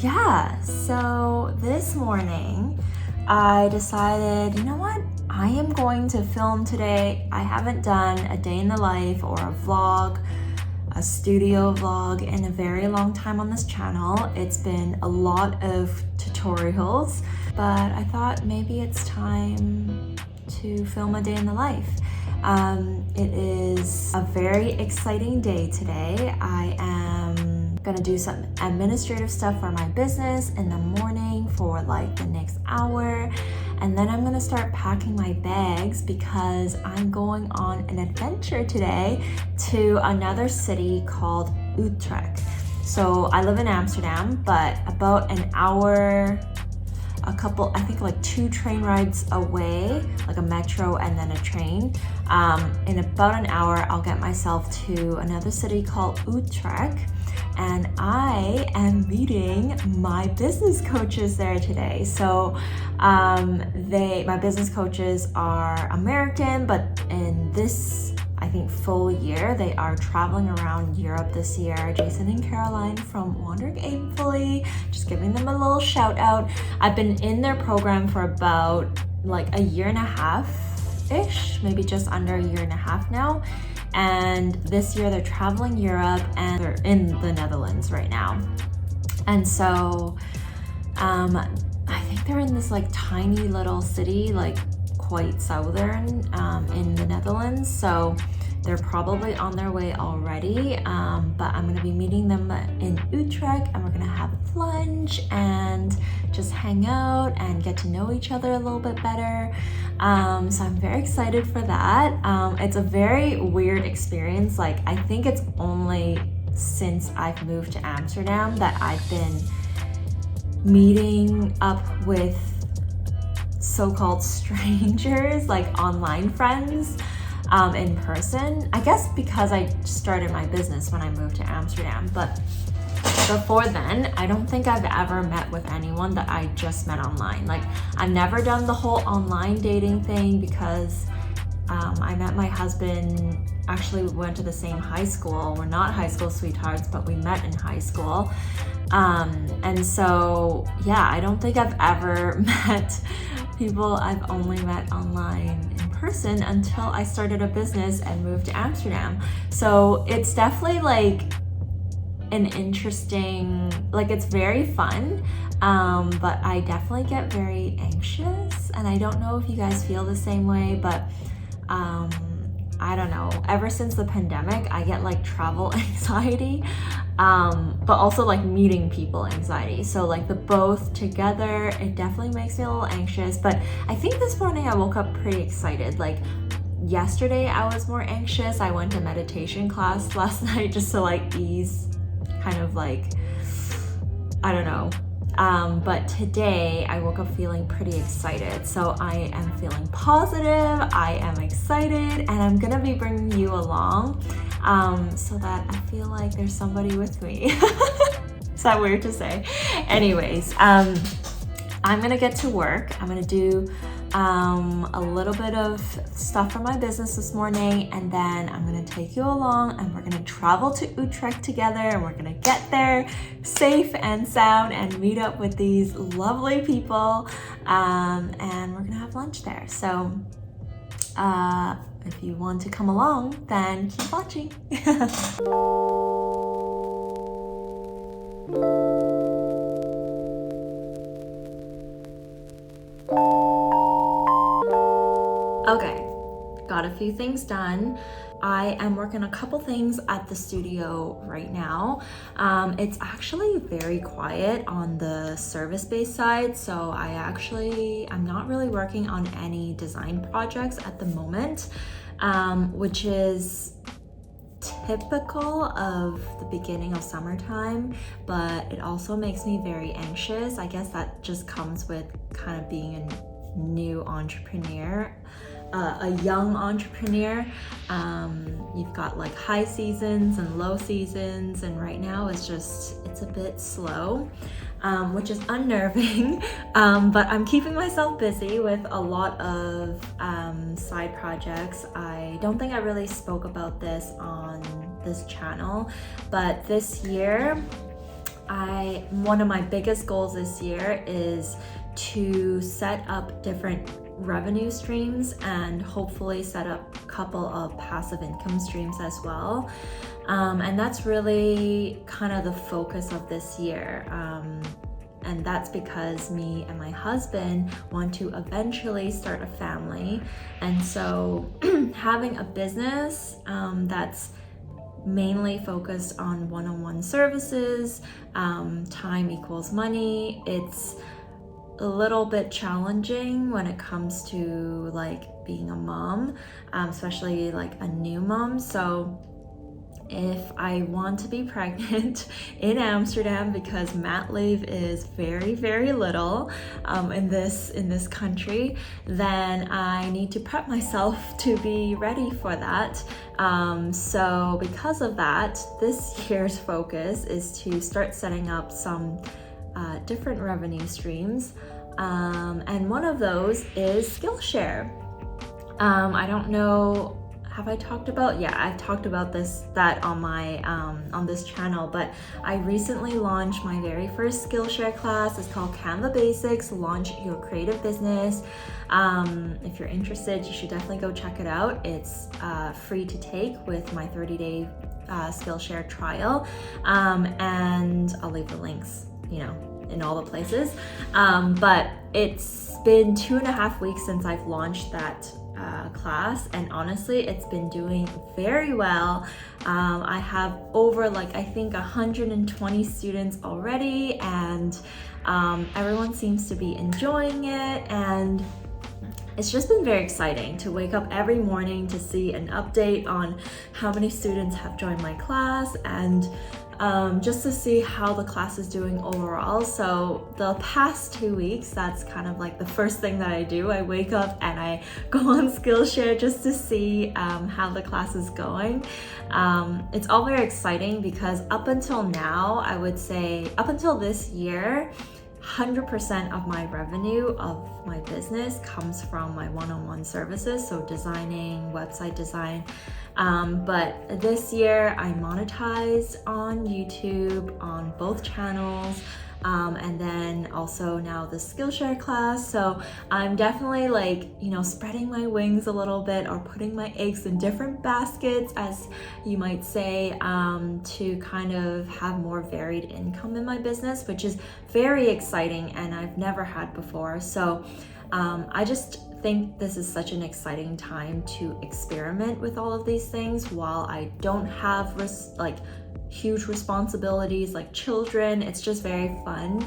Yeah, so this morning I decided, you know what? I am going to film today. I haven't done a day in the life or a vlog, a studio vlog in a very long time on this channel. It's been a lot of tutorials, but I thought maybe it's time to film a day in the life. It is a very exciting day today. I am gonna do some administrative stuff for my business in the morning for like the next hour, and then I'm gonna start packing my bags because I'm going on an adventure today to another city called Utrecht. So I live in Amsterdam, but about an hour, I think like 2 train rides away, like a metro and then a train. In about an hour, I'll get myself to another city called Utrecht, and I am meeting my business coaches there today. So my business coaches are American, but in this, I think, full year, they are traveling around Europe this year. Jason and Caroline from Wandering Aimfully, just giving them a little shout out. I've been in their program for about like a year and a half-ish, maybe just under a year and a half now. And this year they're traveling Europe and they're in the Netherlands right now. And so I think they're in this like tiny little city, like quite southern in the Netherlands, so they're probably on their way already, but I'm gonna be meeting them in Utrecht, and we're gonna have lunch and just hang out and get to know each other a little bit better. So I'm very excited for that. It's a very weird experience. Like, I think it's only since I've moved to Amsterdam that I've been meeting up with so-called strangers, like online friends, in person. I guess because I started my business when I moved to Amsterdam, but before then, I don't think I've ever met with anyone that I just met online. Like, I've never done the whole online dating thing because I met my husband, actually we went to the same high school. We're not high school sweethearts, but we met in high school. And so, yeah, I don't think I've ever met people. I've only met online in person until I started a business and moved to Amsterdam. So it's definitely like an interesting, like, it's very fun, but I definitely get very anxious, and I don't know if you guys feel the same way, but I don't know, ever since the pandemic, I get like travel anxiety, but also like meeting people anxiety. So like the both together, it definitely makes me a little anxious. But I think this morning I woke up pretty excited. Like yesterday I was more anxious. I went to meditation class last night just to like ease kind of like, I don't know. But today I woke up feeling pretty excited. So I am feeling positive, I am excited, and I'm gonna be bringing you along so that I feel like there's somebody with me. Is that weird to say? Anyways, I'm gonna get to work. I'm gonna do a little bit of stuff for my business this morning, and then I'm gonna take you along and we're gonna travel to Utrecht together, and we're gonna get there safe and sound and meet up with these lovely people, and we're gonna have lunch there. So if you want to come along, then keep watching. Okay, got a few things done. I am working a couple things at the studio right now. It's actually very quiet on the service-based side, so I'm not really working on any design projects at the moment, which is typical of the beginning of summertime, but it also makes me very anxious. I guess that just comes with kind of being a new entrepreneur. A young entrepreneur. You've got like high seasons and low seasons, and right now it's a bit slow, which is unnerving, but I'm keeping myself busy with a lot of side projects. I don't think I really spoke about this on this channel. But this year, one of my biggest goals this year is to set up different revenue streams and hopefully set up a couple of passive income streams as well. And that's really kind of the focus of this year. And that's because me and my husband want to eventually start a family. And so having a business that's mainly focused on one-on-one services, time equals money, it's a little bit challenging when it comes to like being a mom, especially like a new mom. So if I want to be pregnant in Amsterdam, because mat leave is very, very little in this country, then I need to prep myself to be ready for that. So because of that, this year's focus is to start setting up some different revenue streams. And one of those is Skillshare. I don't know, have I talked about? Yeah, I've talked about that on my on this channel, but I recently launched my very first Skillshare class. It's called Canva Basics, Launch Your Creative Business. If you're interested, you should definitely go check it out. It's free to take with my 30-day Skillshare trial, and I'll leave the links, in all the places. But it's been 2.5 weeks since I've launched that class, and honestly it's been doing very well. I have over I think 120 students already, and everyone seems to be enjoying it, and it's just been very exciting to wake up every morning to see an update on how many students have joined my class, and just to see how the class is doing overall. So the past 2 weeks, that's kind of like the first thing that I do. I wake up and I go on Skillshare just to see how the class is going. It's all very exciting because up until now, I would say up until this year, 100% of my revenue of my business comes from my one-on-one services, so designing, website design. But this year I monetized on YouTube on both channels, and then also now the Skillshare class. So I'm definitely spreading my wings a little bit, or putting my eggs in different baskets, as you might say, to kind of have more varied income in my business, which is very exciting and I've never had before. So I just think this is such an exciting time to experiment with all of these things while I don't have huge responsibilities like children. It's just very fun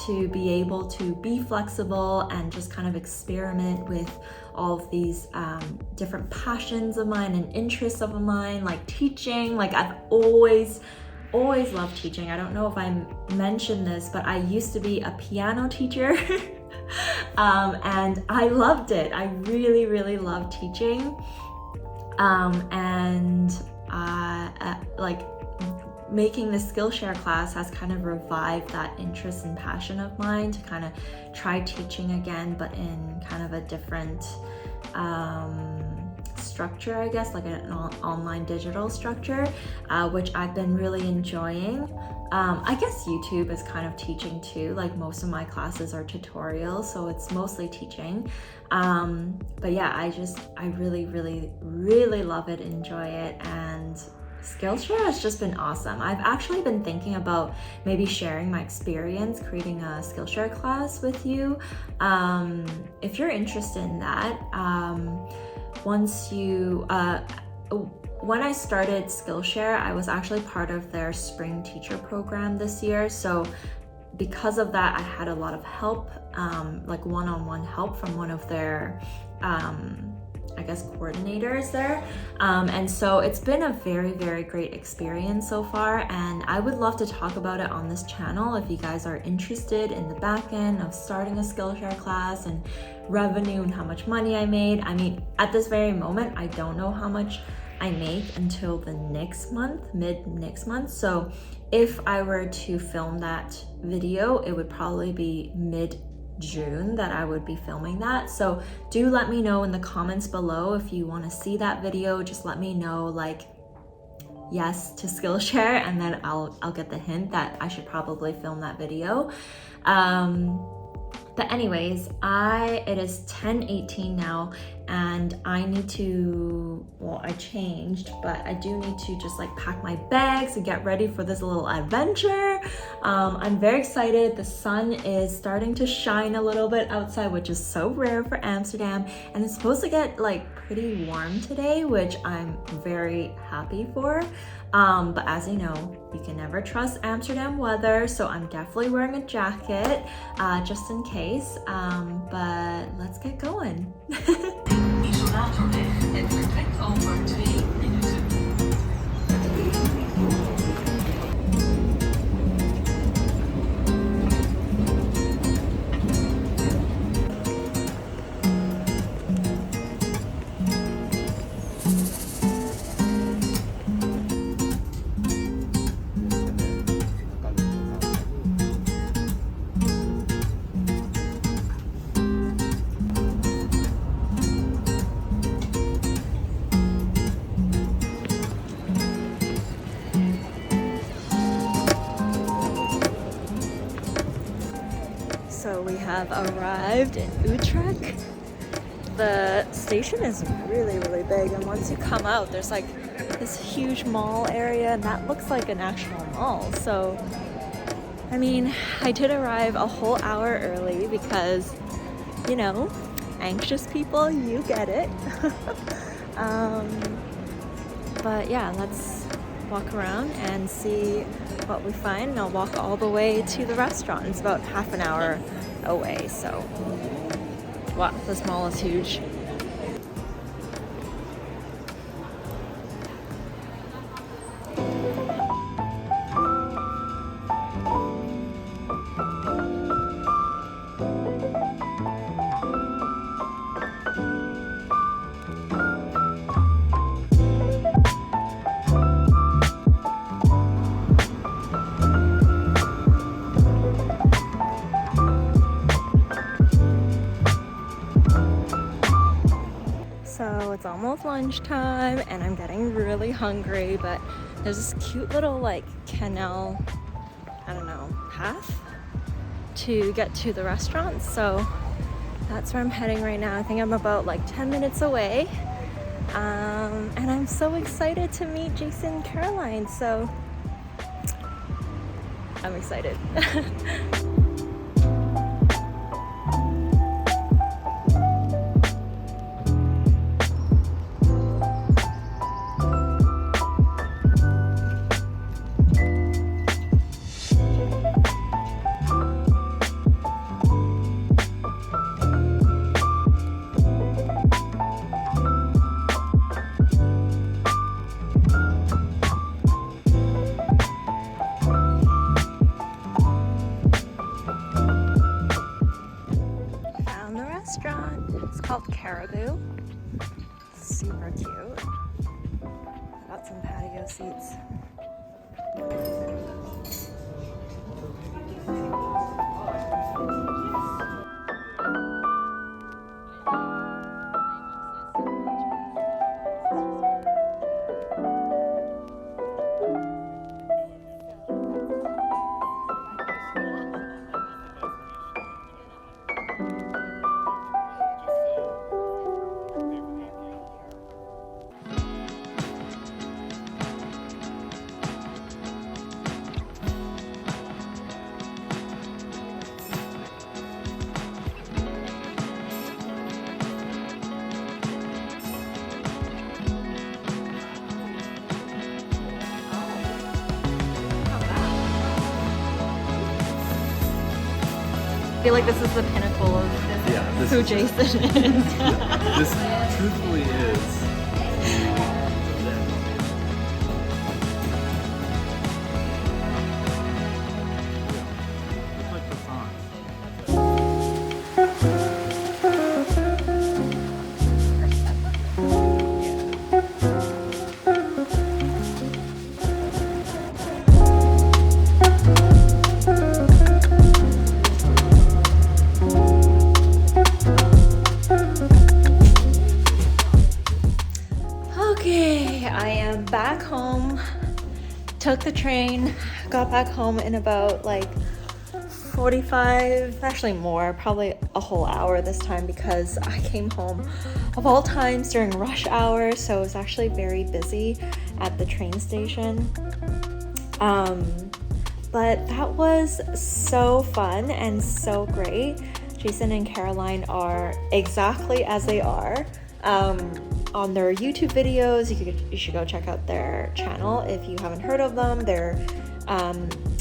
to be able to be flexible and just kind of experiment with all of these different passions of mine and interests of mine, like teaching. I've always loved teaching. I don't know if I mentioned this, but I used to be a piano teacher. And I loved it. I really, really loved teaching. Making the Skillshare class has kind of revived that interest and passion of mine to kind of try teaching again, but in kind of a different structure, I guess, like an online digital structure, which I've been really enjoying. I guess YouTube is kind of teaching too. Most of my classes are tutorials, so it's mostly teaching. But yeah, I really, really, really love it, enjoy it, and Skillshare has just been awesome. I've actually been thinking about maybe sharing my experience creating a Skillshare class with you. If you're interested in that, when I started Skillshare, I was actually part of their spring teacher program this year. So because of that, I had a lot of help, one-on-one help from one of their coordinators there. And so it's been a very, very great experience so far, and I would love to talk about it on this channel if you guys are interested in the back end of starting a Skillshare class and revenue and how much money I made. I mean, at this very moment, I don't know how much I make until the mid next month. So if I were to film that video, it would probably be mid-June that I would be filming that. So do let me know in the comments below if you want to see that video. Just let me know yes to Skillshare, and then I'll get the hint that I should probably film that video. But anyways, it is 10:18 now, and I need to, well, I changed, but I do need to just like pack my bags and get ready for this little adventure. I'm very excited. The sun is starting to shine a little bit outside, which is so rare for Amsterdam, and it's supposed to get like pretty warm today, which I'm very happy for. But as you know, you can never trust Amsterdam weather, so I'm definitely wearing a jacket just in case. But let's get going. Het vertrekt over 2 minuten. So we have arrived in Utrecht. The station is really, really big, and once you come out, there's like this huge mall area, and that looks like an actual mall. So, I mean, I did arrive a whole hour early because, you know, anxious people, you get it. But yeah, let's walk around and see what we find, and I'll walk all the way to the restaurant. It's about half an hour away, so wow, this mall is huge. So it's almost lunchtime and I'm getting really hungry, but there's this cute little like canal, I don't know, path to get to the restaurant. So that's where I'm heading right now. I think I'm about like 10 minutes away. And I'm so excited to meet Jason and Caroline. So I'm excited. It's called Caribou. Super cute. Got some patio seats. I feel like this is the pinnacle of who Jason is. This truthfully is. took the train, got back home in about like 45, actually more, probably a whole hour this time, because I came home of all times during rush hour, so it was actually very busy at the train station. But that was so fun and so great. Jason and Caroline are exactly as they are on their YouTube videos. You should go check out their channel if you haven't heard of them. They're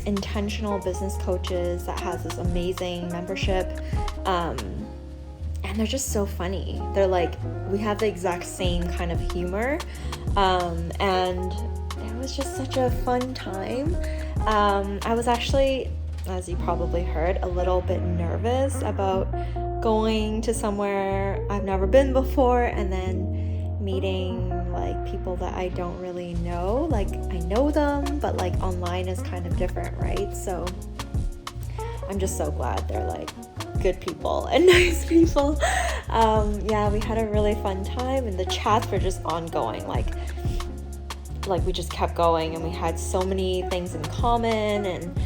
intentional business coaches that has this amazing membership, and they're just so funny. They're like, we have the exact same kind of humor, and it was just such a fun time. I was actually, as you probably heard, a little bit nervous about going to somewhere I've never been before and then meeting like people that I don't really know. Like, I know them, but like online is kind of different, right? So I'm just so glad they're like good people and nice people. Yeah, we had a really fun time, and the chats were just ongoing. Like we just kept going, and we had so many things in common, and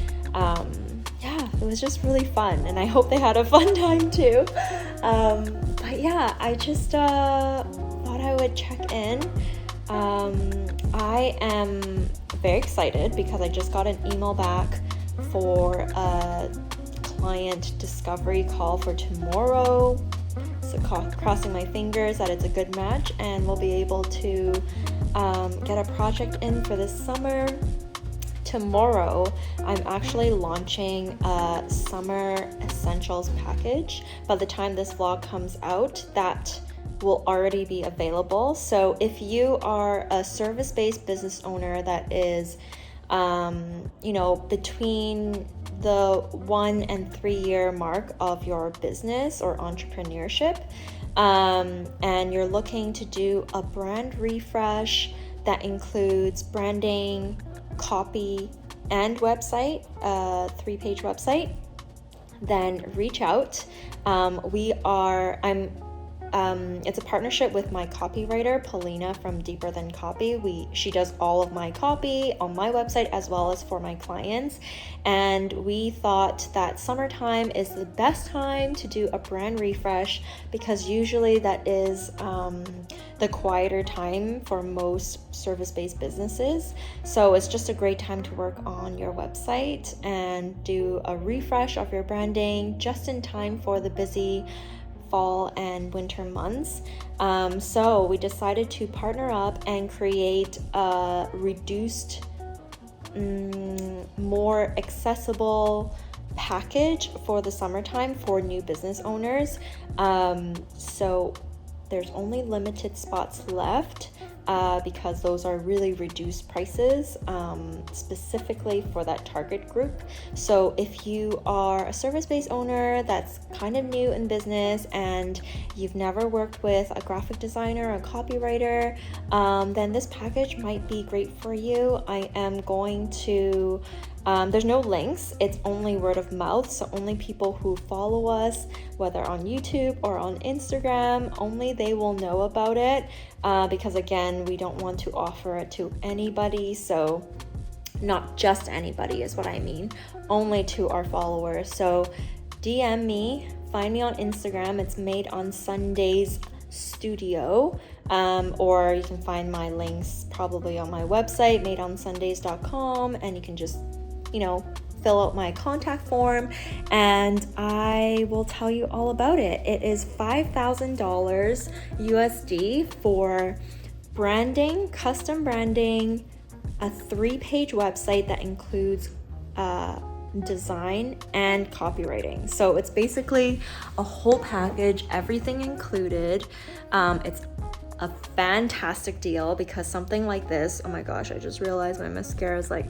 yeah, it was just really fun, and I hope they had a fun time too. But yeah, I just thought I would check in. I am very excited because I just got an email back for a client discovery call for tomorrow. So crossing my fingers that it's a good match and we'll be able to get a project in for this summer. Tomorrow, I'm actually launching a summer essentials package. By the time this vlog comes out, that will already be available. So if you are a service-based business owner that is, between the 1 and 3 year mark of your business or entrepreneurship, and you're looking to do a brand refresh that includes branding, copy, and website, a 3-page website, then reach out. It's a partnership with my copywriter, Paulina from Deeper Than Copy. She does all of my copy on my website as well as for my clients. And we thought that summertime is the best time to do a brand refresh because usually that is the quieter time for most service-based businesses. So it's just a great time to work on your website and do a refresh of your branding just in time for the busy fall and winter months. So we decided to partner up and create a reduced, more accessible package for the summertime for new business owners. So there's only limited spots left because those are really reduced prices, specifically for that target group. So if you are a service-based owner that's kind of new in business and you've never worked with a graphic designer or a copywriter, then this package might be great for you. I am going to there's no links, it's only word of mouth, so only people who follow us, whether on YouTube or on Instagram, only they will know about it, because again, we don't want to offer it to anybody, so not just anybody is what I mean, only to our followers. So DM me, find me on Instagram, it's Made on Sundays Studio, or you can find my links probably on my website, madeonsundays.com, and you can just fill out my contact form and I will tell you all about it. It is $5,000 USD for branding, custom branding, a 3-page website that includes design and copywriting. So it's basically a whole package, everything included. It's a fantastic deal because something like this, oh my gosh, I just realized my mascara is like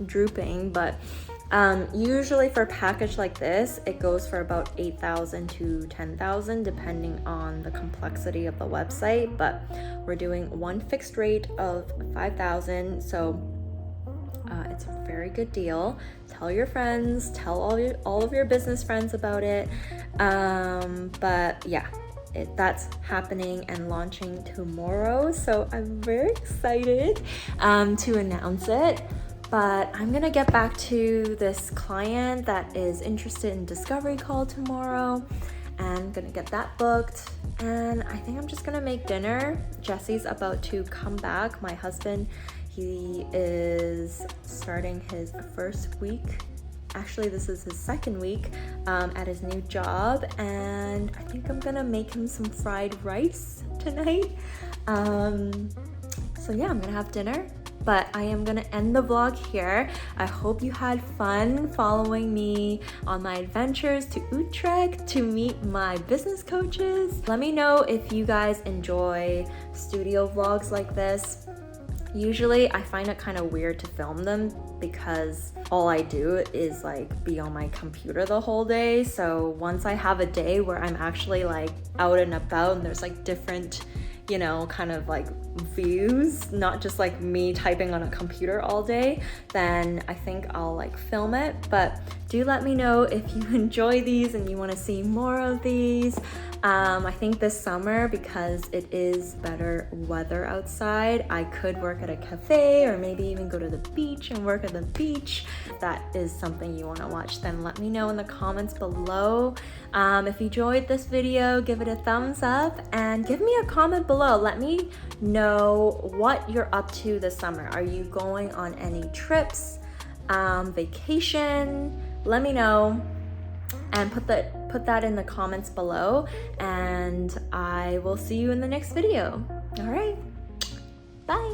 drooping, but usually for a package like this it goes for about 8,000 to 10,000 depending on the complexity of the website, but we're doing one fixed rate of 5,000, so it's a very good deal. Tell your friends, tell all of your business friends about it, but yeah, that's happening and launching tomorrow, so I'm very excited to announce it. But I'm gonna get back to this client that is interested in discovery call tomorrow, and I'm gonna get that booked. And I think I'm just gonna make dinner. Jesse's about to come back. My husband, he is starting his first week. Actually, this is his second week at his new job, and I think I'm gonna make him some fried rice tonight. So yeah, I'm gonna have dinner, but I am gonna end the vlog here. I hope you had fun following me on my adventures to Utrecht to meet my business coaches. Let me know if you guys enjoy studio vlogs like this. Usually I find it kind of weird to film them because all I do is like be on my computer the whole day. So once I have a day where I'm actually like out and about and there's like different, you know, kind of like views, not just like me typing on a computer all day, then I think I'll like film it. But do let me know if you enjoy these and you want to see more of these. I think this summer, because it is better weather outside, I could work at a cafe or maybe even go to the beach and work at the beach. If that is something you want to watch, then let me know in the comments below. If you enjoyed this video, give it a thumbs up and give me a comment below. Let me know what you're up to this summer. Are you going on any trips, vacation? Let me know and put that in the comments below, and I will see you in the next video. All right, bye.